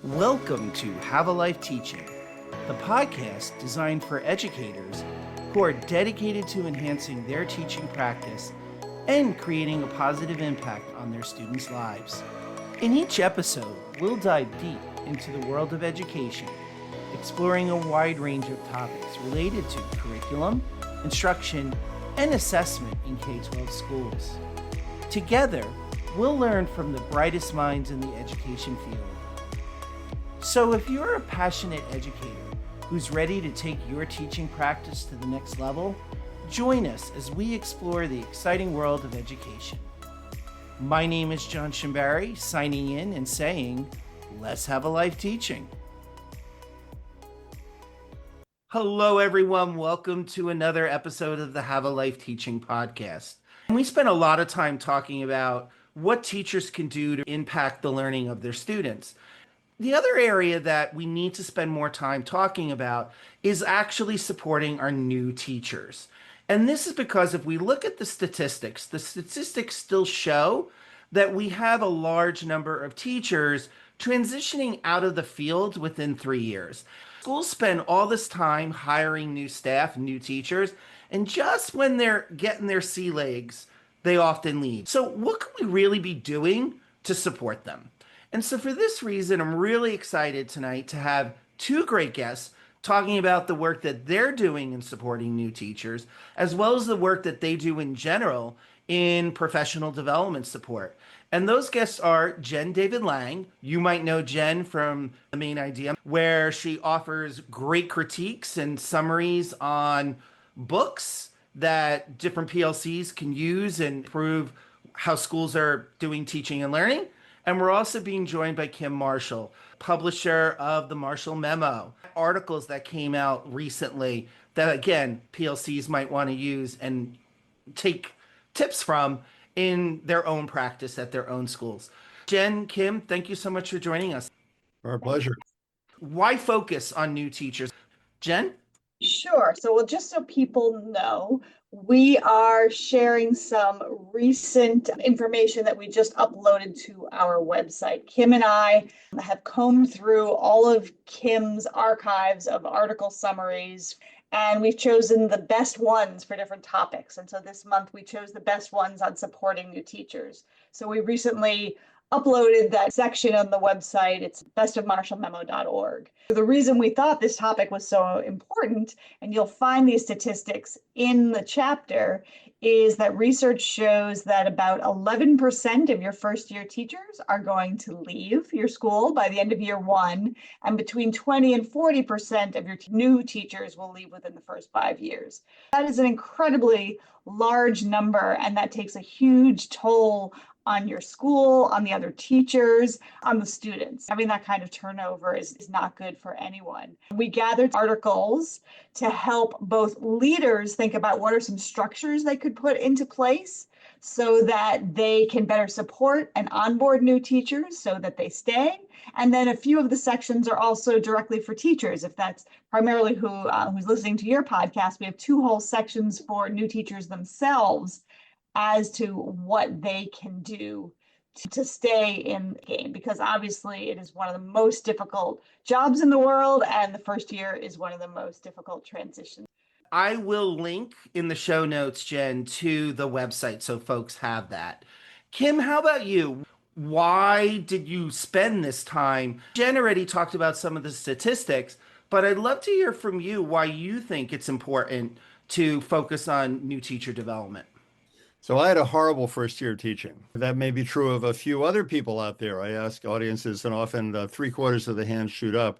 Welcome to Have a Life Teaching, the podcast designed for educators who are dedicated to enhancing their teaching practice and creating a positive impact on their students' lives. In each episode, we'll dive deep into the world of education, exploring a wide range of topics related to curriculum, instruction, and assessment in K-12 schools. Together, we'll learn from the brightest minds in the education field. So if you're a passionate educator who's ready to take your teaching practice to the next level, join us as we explore the exciting world of education. My name is John Shimbari, signing in and saying, let's have a life teaching. Hello, everyone. Welcome to another episode of the Have a Life Teaching podcast. We spent a lot of time talking about what teachers can do to impact the learning of their students. The other area that we need to spend more time talking about is actually supporting our new teachers. And this is because if we look at the statistics still show that we have a large number of teachers transitioning out of the field within 3 years. Schools spend all this time hiring new staff, new teachers, and just when they're getting their sea legs, they often leave. So what can we really be doing to support them? And so for this reason, I'm really excited tonight to have two great guests talking about the work that they're doing in supporting new teachers, as well as the work that they do in general in professional development support. And those guests are Jenn David-Lang. You might know Jenn from The Main Idea, where she offers great critiques and summaries on books that different PLCs can use and improve how schools are doing teaching and learning. And we're also being joined by Kim Marshall, publisher of the Marshall Memo, articles that came out recently that, again, PLCs might want to use and take tips from in their own practice at their own schools. Jenn, Kim, thank you so much for joining us. Our pleasure. Why focus on new teachers? Jenn? Sure. So, just so people know, we are sharing some recent information that we just uploaded to our website. Kim and I have combed through all of Kim's archives of article summaries, and we've chosen the best ones for different topics. And so this month we chose the best ones on supporting new teachers. So we recently uploaded that section on the website. It's bestofmarshallmemo.org. The reason we thought this topic was so important, and you'll find these statistics in the chapter, is that research shows that about 11% of your first year teachers are going to leave your school by the end of year one, and between 20 and 40% of your new teachers will leave within the first 5 years. That is an incredibly large number, and that takes a huge toll on your school, on the other teachers, on the students. Having that kind of turnover is not good for anyone. We gathered articles to help both leaders think about what are some structures they could put into place so that they can better support and onboard new teachers so that they stay. And then a few of the sections are also directly for teachers. If that's primarily who's listening to your podcast, we have two whole sections for new teachers themselves as to what they can do to stay in the game, because obviously it is one of the most difficult jobs in the world, and the first year is one of the most difficult transitions. I will link in the show notes, Jenn, to the website so folks have that. Kim, how about you? Why did you spend this time? Jenn already talked about some of the statistics, but I'd love to hear from you why you think it's important to focus on new teacher development. So I had a horrible first year teaching. That may be true of a few other people out there. I ask audiences, and often 3/4 of the hands shoot up.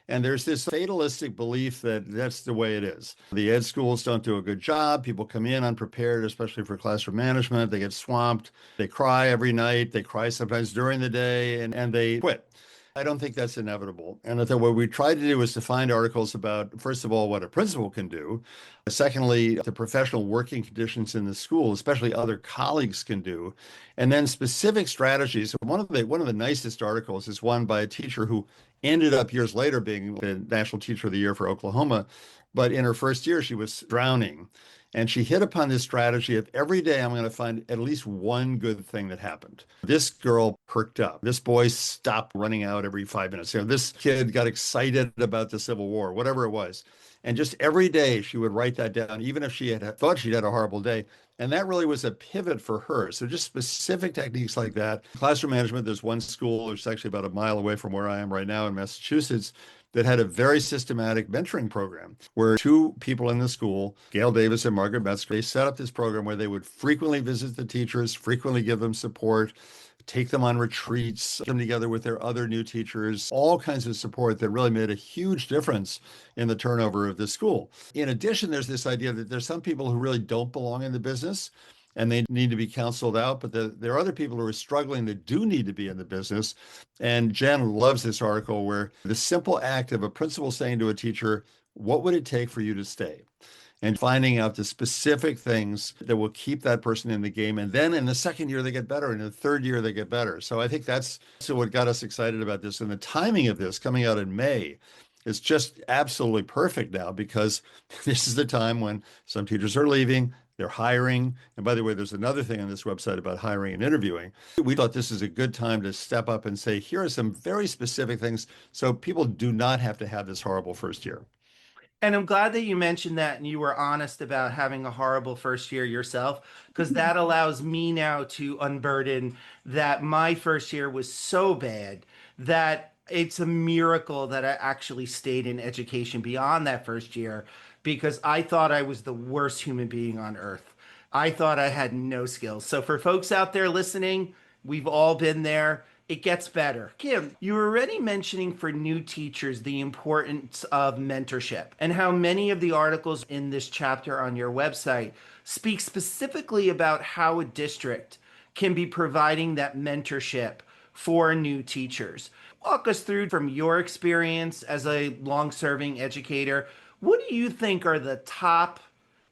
And there's this fatalistic belief that that's the way it is. The ed schools don't do a good job. People come in unprepared, especially for classroom management. They get swamped. They cry every night. They cry sometimes during the day, and they quit. I don't think that's inevitable. And I thought what we tried to do was to find articles about, first of all, what a principal can do. Secondly, the professional working conditions in the school, especially other colleagues can do. And then specific strategies. One of the nicest articles is one by a teacher who ended up years later being the National Teacher of the Year for Oklahoma. But in her first year, she was drowning. And she hit upon this strategy of every day I'm going to find at least one good thing that happened. This girl perked up. This boy stopped running out every 5 minutes. This kid got excited about the Civil War, whatever it was. And just every day she would write that down, even if she had thought she'd had a horrible day. And that really was a pivot for her. So just specific techniques like that. Classroom management, there's one school, it's actually about a mile away from where I am right now in Massachusetts, that had a very systematic mentoring program where two people in the school, Gail Davis and Margaret Metzger, they set up this program where they would frequently visit the teachers, frequently give them support, take them on retreats, get them together with their other new teachers, all kinds of support that really made a huge difference in the turnover of the school. In addition, there's this idea that there's some people who really don't belong in the business and they need to be counseled out, but there are other people who are struggling that do need to be in the business. And Jenn loves this article where the simple act of a principal saying to a teacher, what would it take for you to stay? And finding out the specific things that will keep that person in the game. And then in the second year, they get better. And in the third year, they get better. So I think that's what got us excited about this. And the timing of this coming out in May is just absolutely perfect now, because this is the time when some teachers are leaving, they're hiring. And by the way, there's another thing on this website about hiring and interviewing. We thought this is a good time to step up and say, here are some very specific things so people do not have to have this horrible first year. And I'm glad that you mentioned that and you were honest about having a horrible first year yourself, because that allows me now to unburden that my first year was so bad that it's a miracle that I actually stayed in education beyond that first year, because I thought I was the worst human being on earth. I thought I had no skills. So for folks out there listening, we've all been there. It gets better. Kim, you were already mentioning for new teachers the importance of mentorship and how many of the articles in this chapter on your website speak specifically about how a district can be providing that mentorship for new teachers. Walk us through, from your experience as a long-serving educator, what do you think are the top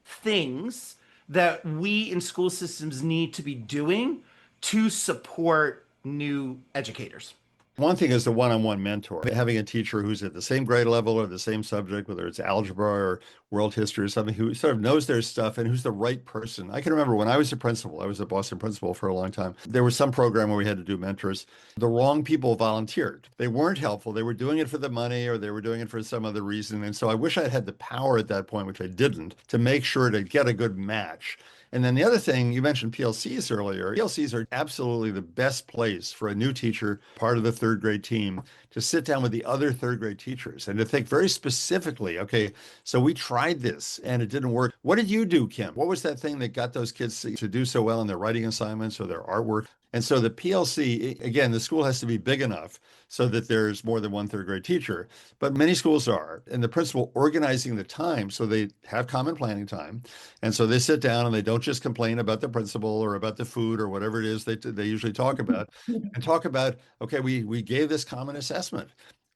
things that we in school systems need to be doing to support new educators? One thing is the one-on-one mentor, having a teacher who's at the same grade level or the same subject, whether it's algebra or world history or something, who sort of knows their stuff and who's the right person. I can remember when I was a principal, I was a Boston principal for a long time. There was some program where we had to do mentors. The wrong people volunteered. They weren't helpful. They were doing it for the money or they were doing it for some other reason. And so I wish I'd had the power at that point, which I didn't, to make sure to get a good match. And then the other thing, you mentioned PLCs earlier. PLCs are absolutely the best place for a new teacher, part of the third grade team, to sit down with the other third grade teachers and to think very specifically, okay, so we tried this and it didn't work. What did you do, Kim? What was that thing that got those kids to do so well in their writing assignments or their artwork? And so the PLC, again, the school has to be big enough so that there's more than one third grade teacher, but many schools are. And the principal organizing the time so they have common planning time. And so they sit down and they don't just complain about the principal or about the food or whatever it is they usually talk about, and talk about, okay, we gave this common assessment.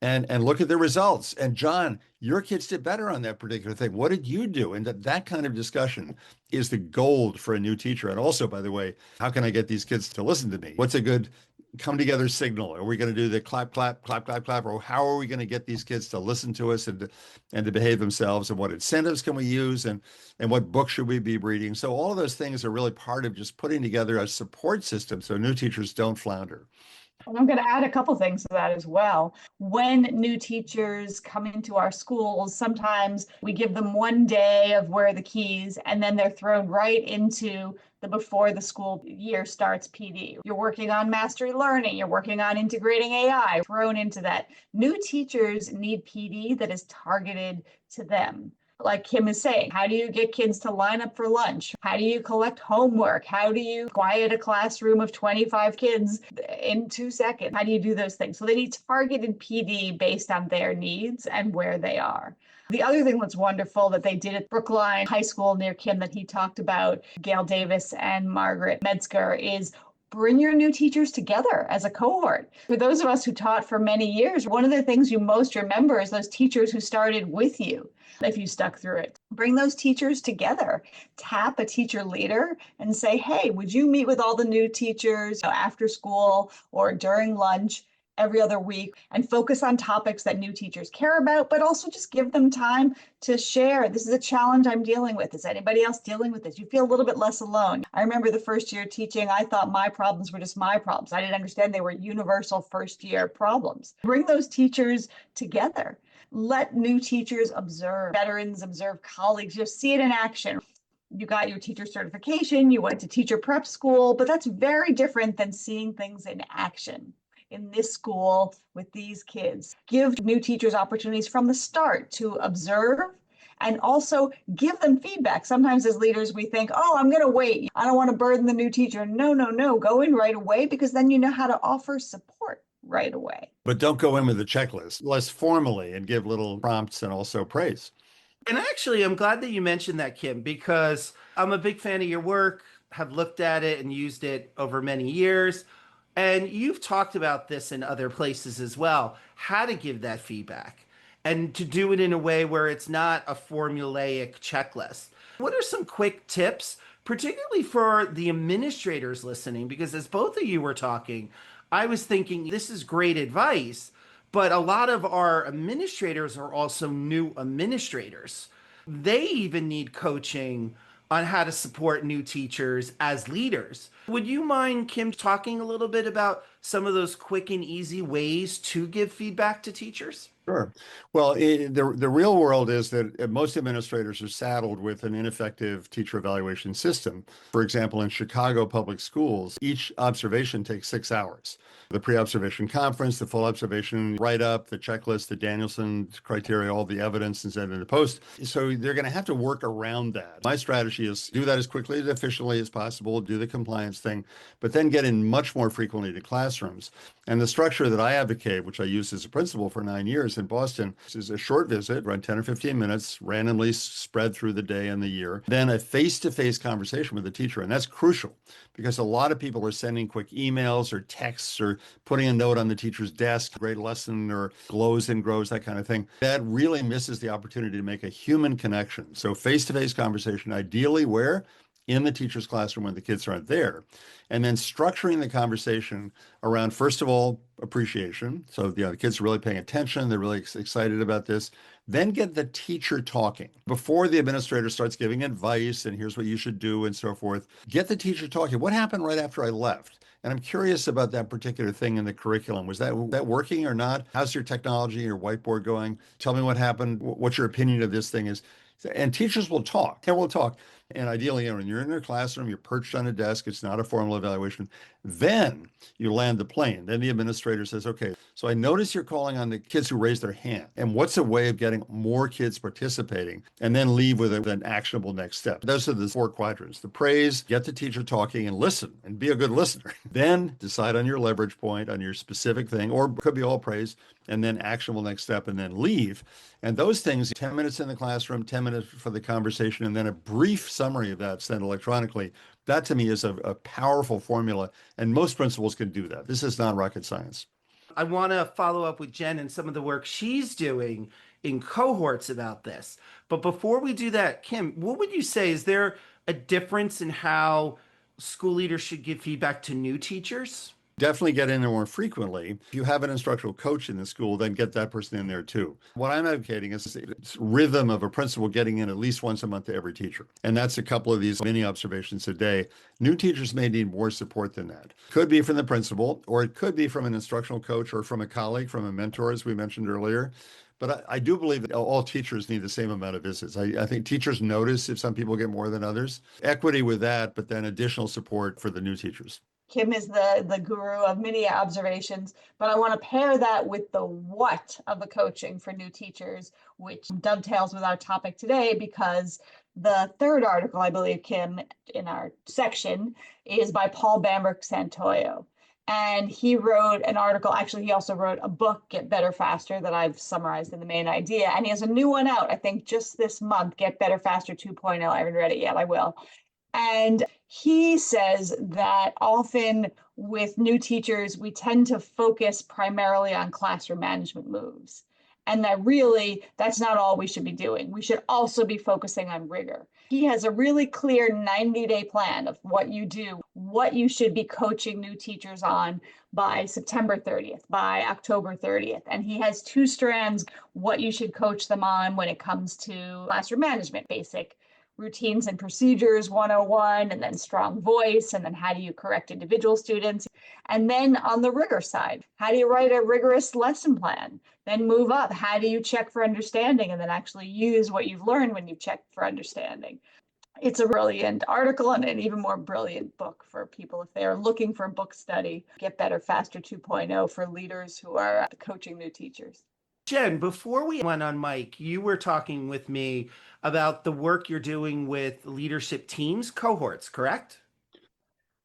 And look at the results. And John, your kids did better on that particular thing. What did you do? And that kind of discussion is the gold for a new teacher. And also, by the way, how can I get these kids to listen to me? What's a good come together signal? Are we going to do the clap, clap, clap, clap, clap? Or how are we going to get these kids to listen to us and to behave themselves? And what incentives can we use? And what books should we be reading? So all of those things are really part of just putting together a support system so new teachers don't flounder. And I'm going to add a couple things to that as well. When new teachers come into our schools, sometimes we give them one day of where are the keys, and then they're thrown right into the before the school year starts PD. You're working on mastery learning, you're working on integrating AI, thrown into that. New teachers need PD that is targeted to them. Like Kim is saying, how do you get kids to line up for lunch? How do you collect homework? How do you quiet a classroom of 25 kids in 2 seconds? How do you do those things? So they need targeted PD based on their needs and where they are. The other thing that's wonderful that they did at Brookline High School near Kim that he talked about, Gail Davis and Margaret Metzger, is bring your new teachers together as a cohort. For those of us who taught for many years, one of the things you most remember is those teachers who started with you, if you stuck through it. Bring those teachers together. Tap a teacher leader and say, hey, would you meet with all the new teachers after school or during lunch every other week and focus on topics that new teachers care about, but also just give them time to share. This is a challenge I'm dealing with. Is anybody else dealing with this? You feel a little bit less alone. I remember the first year teaching, I thought my problems were just my problems. I didn't understand they were universal first year problems. Bring those teachers together. Let new teachers observe, veterans observe colleagues, just see it in action. You got your teacher certification, you went to teacher prep school, but that's very different than seeing things in action in this school with these kids. Give new teachers opportunities from the start to observe and also give them feedback. Sometimes as leaders, we think, oh, I'm going to wait. I don't want to burden the new teacher. No. Go in right away, because then you know how to offer support right away. But don't go in with a checklist, less formally, and give little prompts and also praise. And actually, I'm glad that you mentioned that, Kim, because I'm a big fan of your work, have looked at it and used it over many years. And you've talked about this in other places as well, how to give that feedback and to do it in a way where it's not a formulaic checklist. What are some quick tips, particularly for the administrators listening? Because as both of you were talking, I was thinking this is great advice, but a lot of our administrators are also new administrators. They even need coaching on how to support new teachers as leaders. Would you mind, Kim, talking a little bit about some of those quick and easy ways to give feedback to teachers? Sure. Well, the real world is that most administrators are saddled with an ineffective teacher evaluation system. For example, in Chicago public schools, each observation takes 6 hours. The pre-observation conference, the full observation write-up, the checklist, the Danielson criteria, all the evidence, and send in the post. So they're going to have to work around that. My strategy is do that as quickly and efficiently as possible, do the compliance thing, but then get in much more frequently to classrooms. And the structure that I advocate, which I used as a principal for 9 years in Boston, is a short visit, around 10 or 15 minutes, randomly spread through the day and the year, then a face-to-face conversation with the teacher. And that's crucial because a lot of people are sending quick emails or texts or putting a note on the teacher's desk, great lesson, or glows and grows, that kind of thing. That really misses the opportunity to make a human connection. So face-to-face conversation, ideally where? In the teacher's classroom when the kids aren't there. And then structuring the conversation around, first of all, appreciation. So the kids are really paying attention. They're really excited about this. Then get the teacher talking. Before the administrator starts giving advice and here's what you should do and so forth, get the teacher talking. What happened right after I left? And I'm curious about that particular thing in the curriculum. Was that working or not? How's your technology, your whiteboard going? Tell me what happened. What your opinion of this thing is. And teachers will talk, and we'll talk. And ideally, when you're in their classroom, you're perched on a desk, it's not a formal evaluation. Then you land the plane. Then the administrator says, okay, so I notice you're calling on the kids who raise their hand. And what's a way of getting more kids participating? And then leave with an actionable next step. Those are the 4 quadrants. The praise, get the teacher talking and listen and be a good listener. Then decide on your leverage point, on your specific thing, or it could be all praise, and then actionable next step, and then leave. And those things, 10 minutes in the classroom, 10 minutes for the conversation, and then a brief summary of that sent electronically. That to me is a powerful formula, and most principals can do that. This is not rocket science. I want to follow up with Jen and some of the work she's doing in cohorts about this. But before we do that, Kim, what would you say? Is there a difference in how school leaders should give feedback to new teachers? Definitely get in there more frequently. If you have an instructional coach in the school, then get that person in there too. What I'm advocating is this rhythm of a principal getting in at least once a month to every teacher. And that's a couple of these mini observations a day. New teachers may need more support than that. Could be from the principal, or it could be from an instructional coach or from a colleague, from a mentor, as we mentioned earlier. But I do believe that all teachers need the same amount of visits. I think teachers notice if some people get more than others. Equity with that, but then additional support for the new teachers. Kim is the guru of mini observations, but I want to pair that with the what of the coaching for new teachers, which dovetails with our topic today, because the third article, I believe, Kim, in our section is by Paul Bamberg Santoyo. And he wrote an article, actually, he also wrote a book, Get Better Faster, that I've summarized in the main idea. And he has a new one out, I think, just this month, Get Better Faster 2.0. I haven't read it yet, I will. And he says that often with new teachers, we tend to focus primarily on classroom management moves. And that really, that's not all we should be doing. We should also be focusing on rigor. He has a really clear 90-day plan of what you do what you should be coaching new teachers on by September 30th, by October 30th. And he has two strands, what you should coach them on when it comes to classroom management, basic routines and procedures 101, and then strong voice, and then how do you correct individual students. And then on the rigor side, how do you write a rigorous lesson plan? Then move up, how do you check for understanding and then actually use what you've learned when you check for understanding? It's a brilliant article and an even more brilliant book for people if they are looking for a book study. Get Better, Faster 2.0 for leaders who are coaching new teachers. Jenn, before we went on mic, you were talking with me about the work you're doing with leadership teams, cohorts, correct?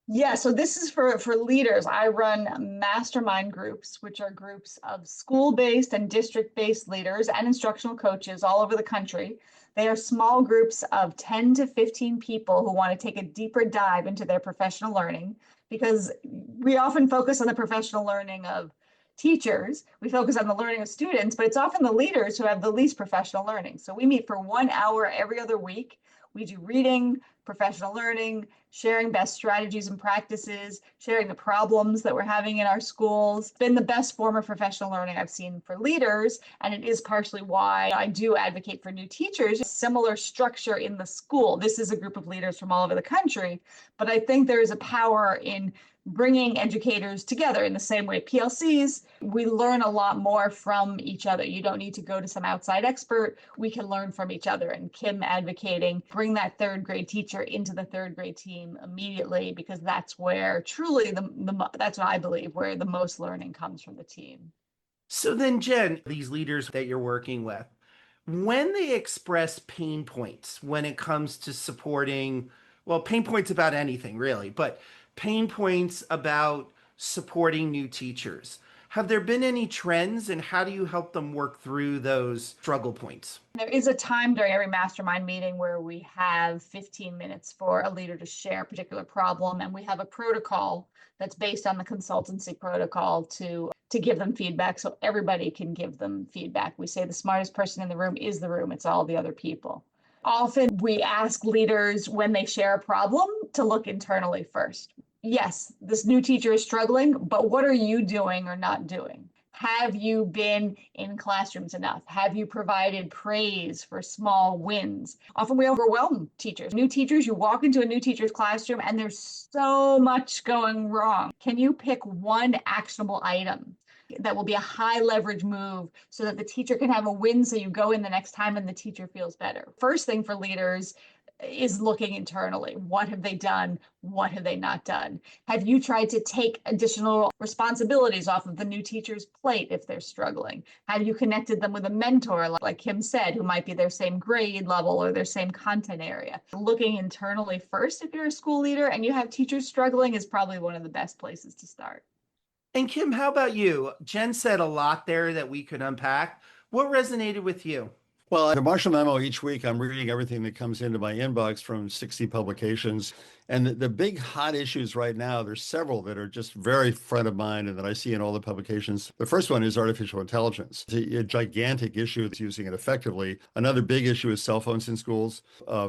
Yeah, so this is for leaders. I run mastermind groups, which are groups of school-based and district-based leaders and instructional coaches all over the country. They are small groups of 10 to 15 people who want to take a deeper dive into their professional learning, because we often focus on the professional learning of teachers. We focus on the learning of students, but it's often the leaders who have the least professional learning. So we meet for 1 hour every other week. We do reading, professional learning, sharing best strategies and practices, sharing the problems that we're having in our schools. It's been the best form of professional learning I've seen for leaders, and it is partially why I do advocate for new teachers. Similar structure in the school. This is a group of leaders from all over the country, but I think there is a power in bringing educators together in the same way PLCs. We learn a lot more from each other. You don't need to go to some outside expert. We can learn from each other. And Kim advocating, bring that third grade teacher into the third grade team immediately, because that's where truly that's what I believe, where the most learning comes from the team. So then, Jenn, these leaders that you're working with, when they express pain points when it comes to supporting, well, pain points about anything really, but pain points about supporting new teachers, have there been any trends and how do you help them work through those struggle points? There is a time during every mastermind meeting where we have 15 minutes for a leader to share a particular problem, and we have a protocol that's based on the consultancy protocol to give them feedback so everybody can give them feedback. We say the smartest person in the room is the room, it's all the other people. Often we ask leaders when they share a problem to look internally first. Yes, this new teacher is struggling, but what are you doing or not doing? Have you been in classrooms enough? Have you provided praise for small wins? Often we overwhelm teachers. New teachers, you walk into a new teacher's classroom and there's so much going wrong. Can you pick one actionable item that will be a high leverage move so that the teacher can have a win, so you go in the next time and the teacher feels better? First thing for leaders is looking internally. What have they done? What have they not done? Have you tried to take additional responsibilities off of the new teacher's plate if they're struggling? Have you connected them with a mentor, like Kim said, who might be their same grade level or their same content area? Looking internally first, if you're a school leader and you have teachers struggling, is probably one of the best places to start. And Kim, how about you? Jenn said a lot there that we could unpack. What resonated with you? Well, the Marshall Memo each week, I'm reading everything that comes into my inbox from 60 publications. And the big hot issues right now, there's several that are just very front of mind and that I see in all the publications. The first one is artificial intelligence. It's a gigantic issue that's using it effectively. Another big issue is cell phones in schools,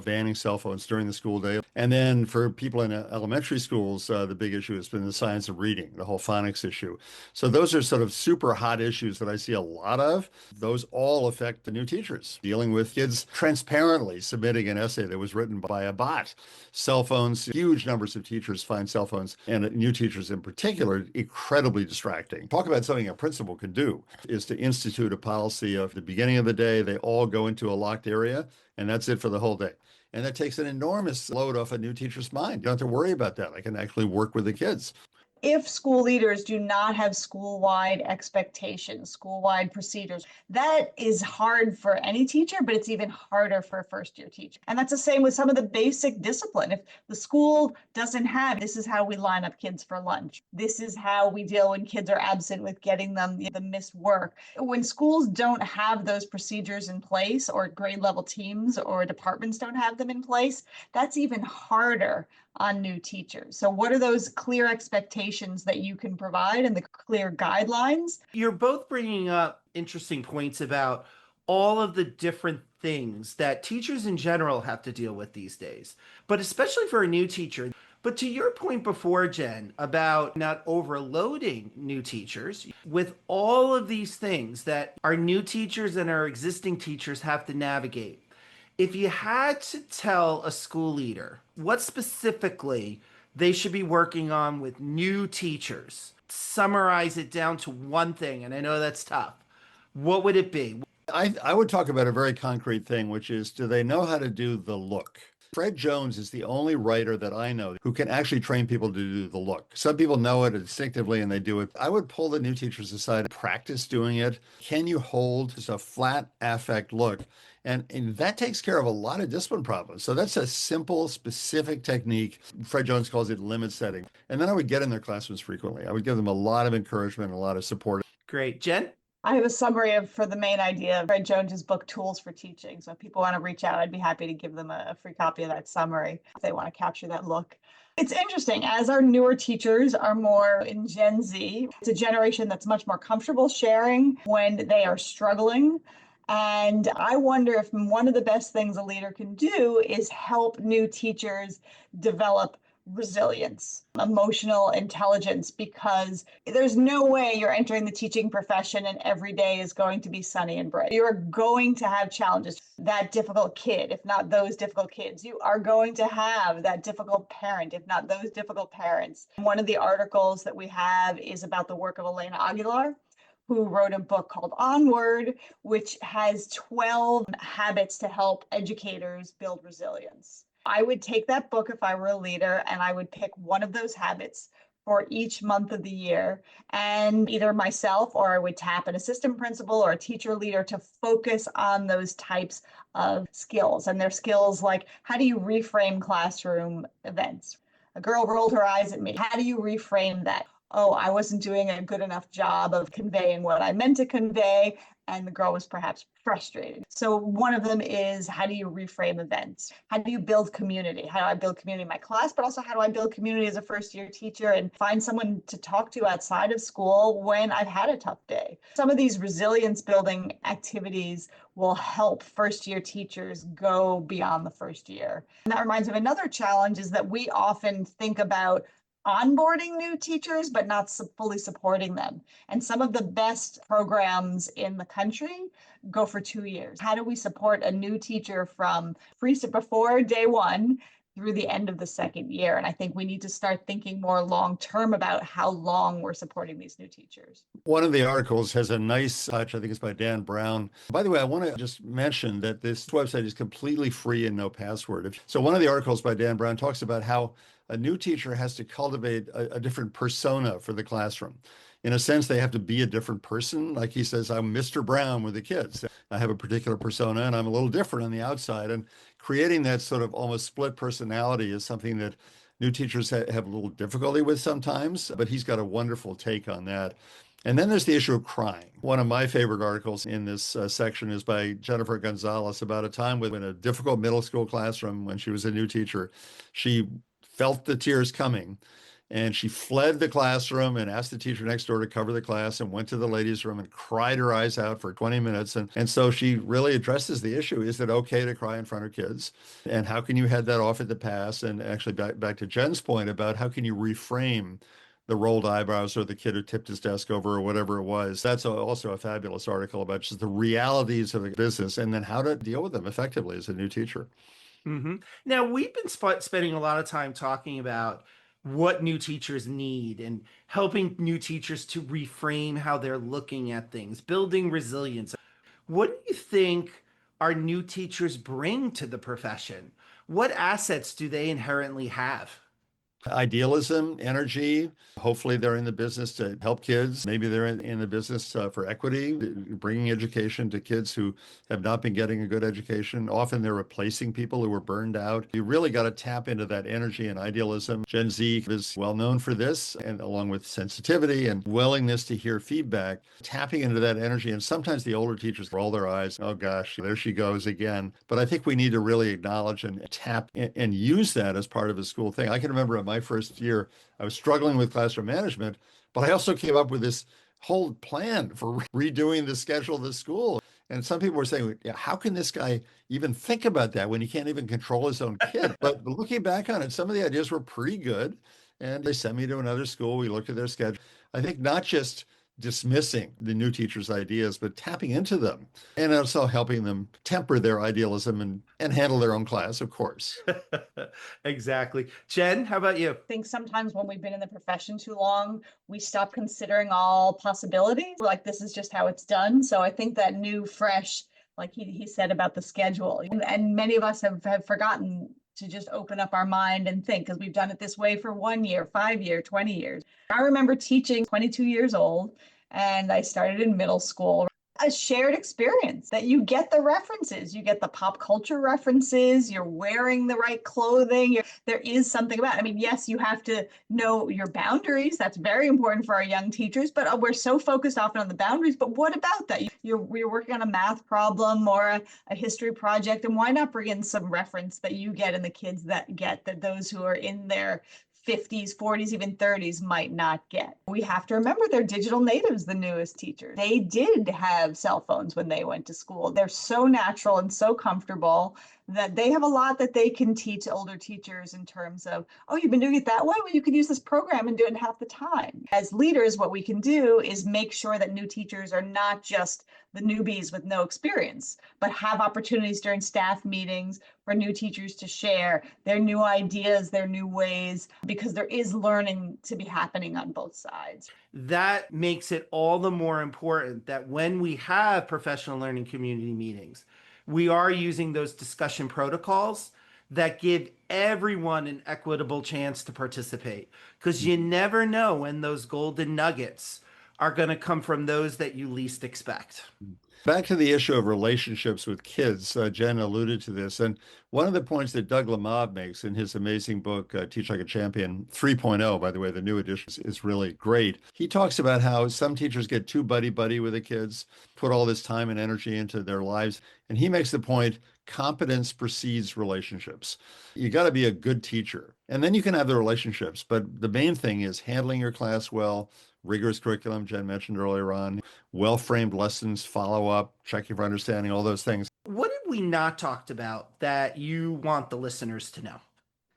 banning cell phones during the school day. And then for people in elementary schools, the big issue has been the science of reading, the whole phonics issue. So those are sort of super hot issues that I see a lot of. Those all affect the new teachers, dealing with kids transparently submitting an essay that was written by a bot. Cell phones, huge numbers of teachers find cell phones, and new teachers in particular, incredibly distracting. Talk about something a principal could do, is to institute a policy of the beginning of the day, they all go into a locked area, and that's it for the whole day. And that takes an enormous load off a new teacher's mind. You don't have to worry about that. I can actually work with the kids. If school leaders do not have school-wide expectations, school-wide procedures, that is hard for any teacher, but it's even harder for a first-year teacher. And that's the same with some of the basic discipline. If the school doesn't have, this is how we line up kids for lunch. This is how we deal when kids are absent with getting them the missed work. When schools don't have those procedures in place, or grade level teams or departments don't have them in place, that's even harder on new teachers. So what are those clear expectations that you can provide and the clear guidelines? You're both bringing up interesting points about all of the different things that teachers in general have to deal with these days. But especially for a new teacher, But to your point before, Jen, about not overloading new teachers, with all of these things that our new teachers and our existing teachers have to navigate, if you had to tell a school leader what specifically they should be working on with new teachers, summarize it down to one thing, and I know that's tough, what would it be? I would talk about a very concrete thing, which is, do they know how to do the look? Fred Jones is the only writer that I know who can actually train people to do the look. Some people know it instinctively and they do it. I would pull the new teachers aside and practice doing it. Can you hold just a flat affect look? And that takes care of a lot of discipline problems. So that's a simple, specific technique. Fred Jones calls it limit setting. And then I would get in their classrooms frequently. I would give them a lot of encouragement, a lot of support. Great. Jen? I have a summary for the main idea of Fred Jones's book, Tools for Teaching. So if people want to reach out, I'd be happy to give them a free copy of that summary if they want to capture that look. It's interesting, as our newer teachers are more in Gen Z, it's a generation that's much more comfortable sharing when they are struggling. And I wonder if one of the best things a leader can do is help new teachers develop resilience, emotional intelligence, because there's no way you're entering the teaching profession and every day is going to be sunny and bright. You're going to have challenges. That difficult kid, if not those difficult kids, you are going to have that difficult parent, if not those difficult parents. One of the articles that we have is about the work of Elena Aguilar, who wrote a book called Onward, which has 12 habits to help educators build resilience. I would take that book if I were a leader, and I would pick one of those habits for each month of the year. And either myself or I would tap an assistant principal or a teacher leader to focus on those types of skills. And they're skills like, how do you reframe classroom events? A girl rolled her eyes at me. How do you reframe that? Oh, I wasn't doing a good enough job of conveying what I meant to convey, and the girl was perhaps frustrated. So one of them is, how do you reframe events? How do you build community? How do I build community in my class, but also how do I build community as a first-year teacher and find someone to talk to outside of school when I've had a tough day? Some of these resilience building activities will help first-year teachers go beyond the first year. And that reminds me of another challenge, is that we often think about onboarding new teachers, but not fully supporting them. And some of the best programs in the country go for 2 years. How do we support a new teacher from before day one through the end of the second year? And I think we need to start thinking more long-term about how long we're supporting these new teachers. One of the articles has a nice touch. I think it's by Dan Brown. By the way, I want to just mention that this website is completely free and no password. So one of the articles by Dan Brown talks about how a new teacher has to cultivate a different persona for the classroom. In a sense, they have to be a different person. Like he says, I'm Mr. Brown with the kids. I have a particular persona and I'm a little different on the outside. And creating that sort of almost split personality is something that new teachers have a little difficulty with sometimes, but he's got a wonderful take on that. And then there's the issue of crying. One of my favorite articles in this section is by Jennifer Gonzalez about a time in a difficult middle school classroom when she was a new teacher. She felt the tears coming, and she fled the classroom and asked the teacher next door to cover the class and went to the ladies' room and cried her eyes out for 20 minutes. And so she really addresses the issue. Is it okay to cry in front of kids? And how can you head that off at the pass? And actually back to Jen's point about how can you reframe the rolled eyebrows or the kid who tipped his desk over or whatever it was. That's also a fabulous article about just the realities of the business and then how to deal with them effectively as a new teacher. Mm-hmm. Now, we've been spending a lot of time talking about what new teachers need and helping new teachers to reframe how they're looking at things, building resilience. What do you think our new teachers bring to the profession? What assets do they inherently have? Idealism, energy. Hopefully they're in the business to help kids. Maybe they're in the business for equity, bringing education to kids who have not been getting a good education. Often they're replacing people who were burned out. You really got to tap into that energy and idealism. Gen Z is well known for this, and along with sensitivity and willingness to hear feedback, tapping into that energy. And sometimes the older teachers roll their eyes. Oh gosh, there she goes again. But I think we need to really acknowledge and tap and use that as part of a school thing. I can remember at my first year, I was struggling with classroom management, but I also came up with this whole plan for redoing the schedule of the school. And some people were saying, yeah, how can this guy even think about that when he can't even control his own kid? But looking back on it, some of the ideas were pretty good. And they sent me to another school. We looked at their schedule. I think not just dismissing the new teacher's ideas, but tapping into them and also helping them temper their idealism and handle their own class, of course. Exactly. Jen, how about you? I think sometimes when we've been in the profession too long, we stop considering all possibilities. We're like, this is just how it's done. So I think that new, fresh, like he said about the schedule, and many of us have forgotten to just open up our mind and think, because we've done it this way for 1 year, 5 year, 20 years. I remember teaching 22 years old, and I started in middle school. A shared experience that you get the references, you get the pop culture references, you're wearing the right clothing. There is something about it. I mean, yes, you have to know your boundaries. That's very important for our young teachers, but we're so focused often on the boundaries. But what about that? You're working on a math problem or a history project, and why not bring in some reference that you get and the kids that get that those who are in their 50s, 40s, even 30s might not get. We have to remember they're digital natives, the newest teachers. They did have cell phones when they went to school. They're so natural and so comfortable that they have a lot that they can teach older teachers in terms of, oh, you've been doing it that way? Well, you could use this program and do it in half the time. As leaders, what we can do is make sure that new teachers are not just the newbies with no experience, but have opportunities during staff meetings for new teachers to share their new ideas, their new ways, because there is learning to be happening on both sides. That makes it all the more important that when we have professional learning community meetings, we are using those discussion protocols that give everyone an equitable chance to participate. Because you never know when those golden nuggets are going to come from those that you least expect. Back to the issue of relationships with kids, Jen alluded to this. And one of the points that Doug Lamov makes in his amazing book, Teach Like a Champion 3.0, by the way, the new edition is really great. He talks about how some teachers get too buddy-buddy with the kids, put all this time and energy into their lives. And he makes the point, competence precedes relationships. You got to be a good teacher, and then you can have the relationships. But the main thing is handling your class well, rigorous curriculum, Jen mentioned earlier on, well-framed lessons, follow-up, checking for understanding, all those things. What did we not talked about that you want the listeners to know?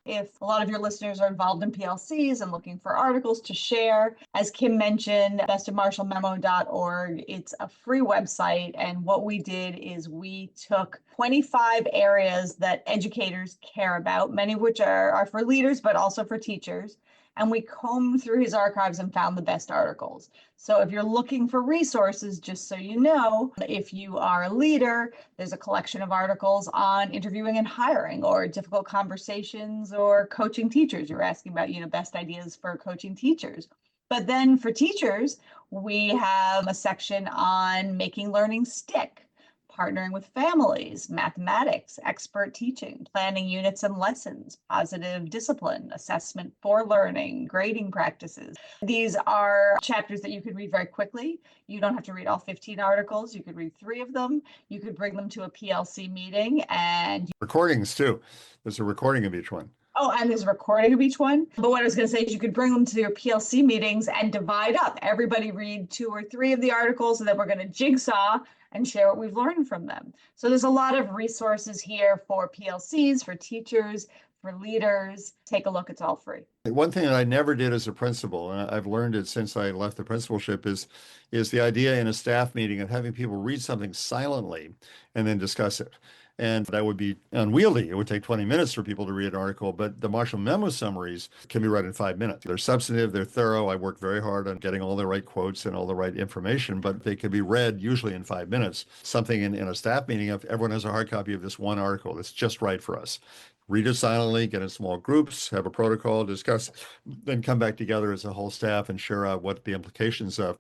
If a lot of your listeners are involved in PLCs and looking for articles to share, as Kim mentioned, bestofmarshallmemo.org, it's a free website. And what we did is we took 25 areas that educators care about, many of which are for leaders, but also for teachers. And we combed through his archives and found the best articles. So if you're looking for resources, just so you know, if you are a leader, there's a collection of articles on interviewing and hiring or difficult conversations or coaching teachers. You're asking about, best ideas for coaching teachers. But then for teachers, we have a section on making learning stick, partnering with families, mathematics, expert teaching, planning units and lessons, positive discipline, assessment for learning, grading practices. These are chapters that you could read very quickly. You don't have to read all 15 articles. You could read 3 of them. You could bring them to a PLC meeting and Recordings too. There's a recording of each one. Oh, and there's a recording of each one. But what I was going to say is you could bring them to your PLC meetings and divide up. Everybody read 2 or 3 of the articles, and then we're going to jigsaw and share what we've learned from them. So there's a lot of resources here for PLCs, for teachers, for leaders. Take a look. It's all free. One thing that I never did as a principal, and I've learned it since I left the principalship, is the idea in a staff meeting of having people read something silently and then discuss it. And that would be unwieldy. It would take 20 minutes for people to read an article, but the Marshall Memo summaries can be read in 5 minutes. They're substantive, they're thorough. I worked very hard on getting all the right quotes and all the right information, but they can be read usually in 5 minutes. Something in a staff meeting, if everyone has a hard copy of this one article that's just right for us. Read it silently, get in small groups, have a protocol, discuss, then come back together as a whole staff and share out what the implications of.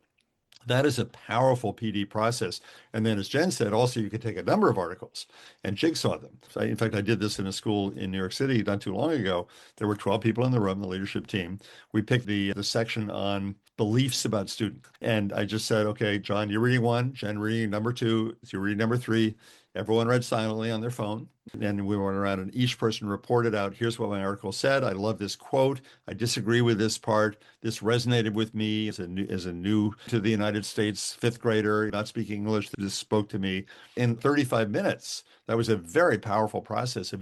That is a powerful PD process. And then, as Jen said, also you could take a number of articles and jigsaw them. In fact, I did this in a school in New York City not too long ago. There were 12 people in the room, the leadership team. We picked the section on beliefs about students. And I just said, okay, John, you're reading 1, Jen reading number 2, you're reading number 3. Everyone read silently on their phone. And we went around and each person reported out, here's what my article said. I love this quote. I disagree with this part. This resonated with me as a new to the United States fifth grader, not speaking English. This spoke to me in 35 minutes. That was a very powerful process of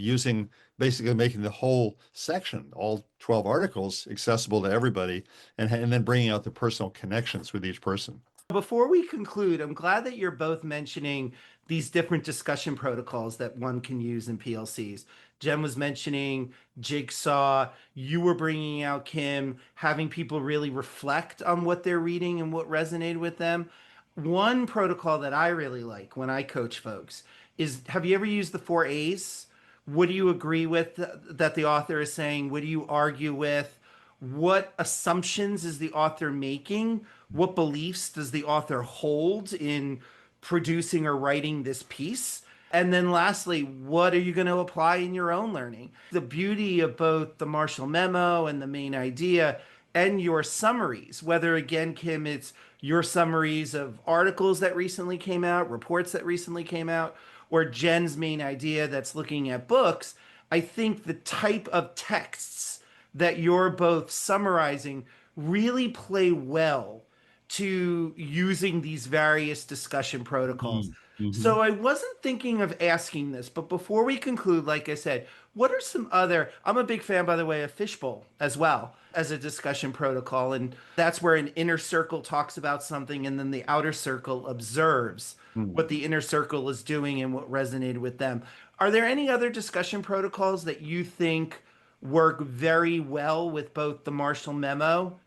basically making the whole section, all 12 articles, accessible to everybody, and then bringing out the personal connections with each person. Before we conclude, I'm glad that you're both mentioning these different discussion protocols that one can use in PLCs. Jen was mentioning Jigsaw. You were bringing out, Kim, having people really reflect on what they're reading and what resonated with them. One protocol that I really like when I coach folks is, have you ever used the 4 A's? What do you agree with that the author is saying? What do you argue with? What assumptions is the author making? What beliefs does the author hold in producing or writing this piece? And then lastly, what are you going to apply in your own learning? The beauty of both the Marshall Memo and the main idea and your summaries, whether again, Kim, it's your summaries of articles that recently came out, reports that recently came out, or Jen's main idea that's looking at books. I think the type of texts that you're both summarizing really play well to using these various discussion protocols. Mm-hmm. So I wasn't thinking of asking this, but before we conclude, like I said, what are some other, I'm a big fan, by the way, of Fishbowl as well as a discussion protocol. And that's where an inner circle talks about something and then the outer circle observes what the inner circle is doing and what resonated with them. Are there any other discussion protocols that you think work very well with both the Marshall Memo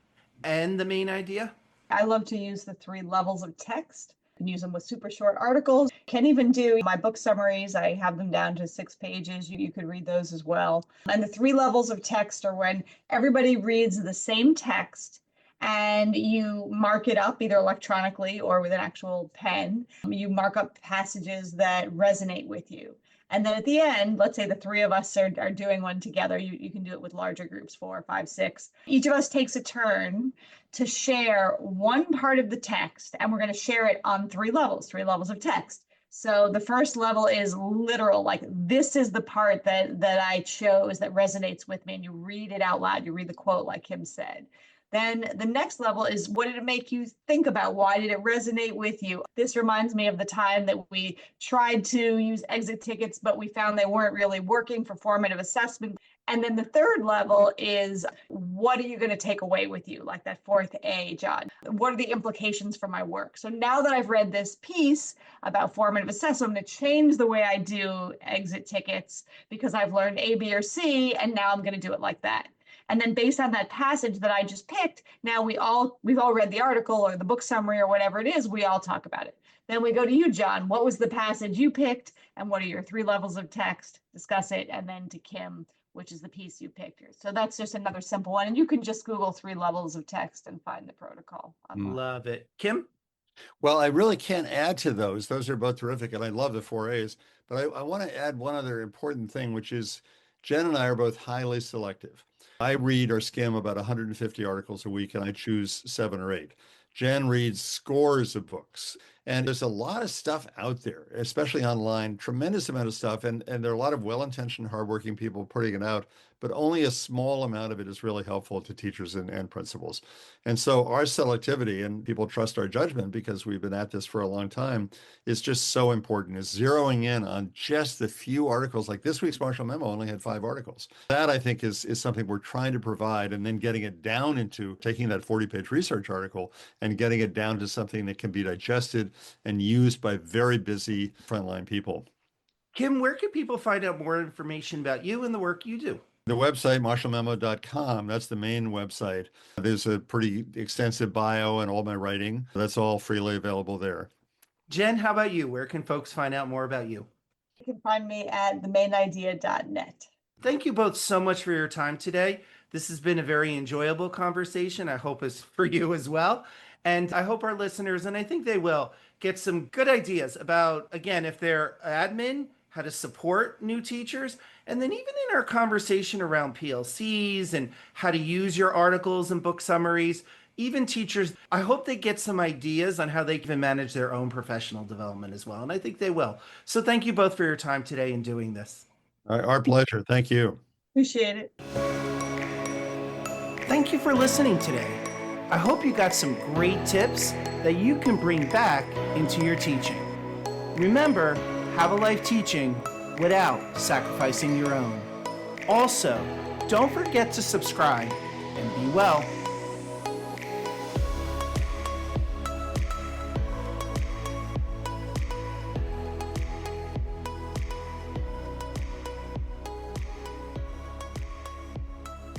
and the main idea? I love to use the 3 levels of text. You can use them with super short articles. Can even do my book summaries. I have them down to 6 pages. You could read those as well. And the 3 levels of text are when everybody reads the same text and you mark it up either electronically or with an actual pen. You mark up passages that resonate with you. And then at the end, let's say the 3 of us are doing one together. You can do it with larger groups, 4, 5, 6. Each of us takes a turn to share one part of the text, and we're going to share it on 3 levels of text. So the first level is literal, like this is the part that I chose that resonates with me, and you read it out loud. You read the quote like Kim said. Then the next level is, what did it make you think about? Why did it resonate with you? This reminds me of the time that we tried to use exit tickets, but we found they weren't really working for formative assessment. And then the third level is, what are you going to take away with you? Like that 4th A, John. What are the implications for my work? So now that I've read this piece about formative assessment, I'm going to change the way I do exit tickets because I've learned A, B, or C, and now I'm going to do it like that. And then based on that passage that I just picked, now we've all read the article or the book summary or whatever it is, we all talk about it. Then we go to you, John. What was the passage you picked? And what are your 3 levels of text? Discuss it. And then to Kim, which is the piece you picked. So that's just another simple one. And you can just Google 3 levels of text and find the protocol online. Love it. Kim? Well, I really can't add to those. Those are both terrific, and I love the 4 A's. But I want to add one other important thing, which is Jen and I are both highly selective. I read or skim about 150 articles a week, and I choose 7 or 8. Jen reads scores of books, and there's a lot of stuff out there, especially online, tremendous amount of stuff, and there are a lot of well-intentioned, hardworking people putting it out, but only a small amount of it is really helpful to teachers and principals. And so our selectivity, and people trust our judgment because we've been at this for a long time, is just so important, is zeroing in on just the few articles. Like this week's Marshall Memo only had 5 articles. That, I think, is something we're trying to provide, and then getting it down into taking that 40-page research article and getting it down to something that can be digested and used by very busy frontline people. Kim, where can people find out more information about you and the work you do? The website, marshallmemo.com, that's the main website. There's a pretty extensive bio and all my writing. That's all freely available there. Jen, how about you? Where can folks find out more about you? You can find me at themainidea.net. Thank you both so much for your time today. This has been a very enjoyable conversation. I hope it's for you as well. And I hope our listeners, and I think they will, get some good ideas about, again, if they're admin, how to support new teachers, and then even in our conversation around PLCs and how to use your articles and book summaries, even teachers, I hope they get some ideas on how they can manage their own professional development as well. And I think they will. So thank you both for your time today in doing this. Our pleasure. Thank you. Appreciate it. Thank you for listening today. I hope you got some great tips that you can bring back into your teaching. Remember, have a life teaching without sacrificing your own. Also, don't forget to subscribe and be well.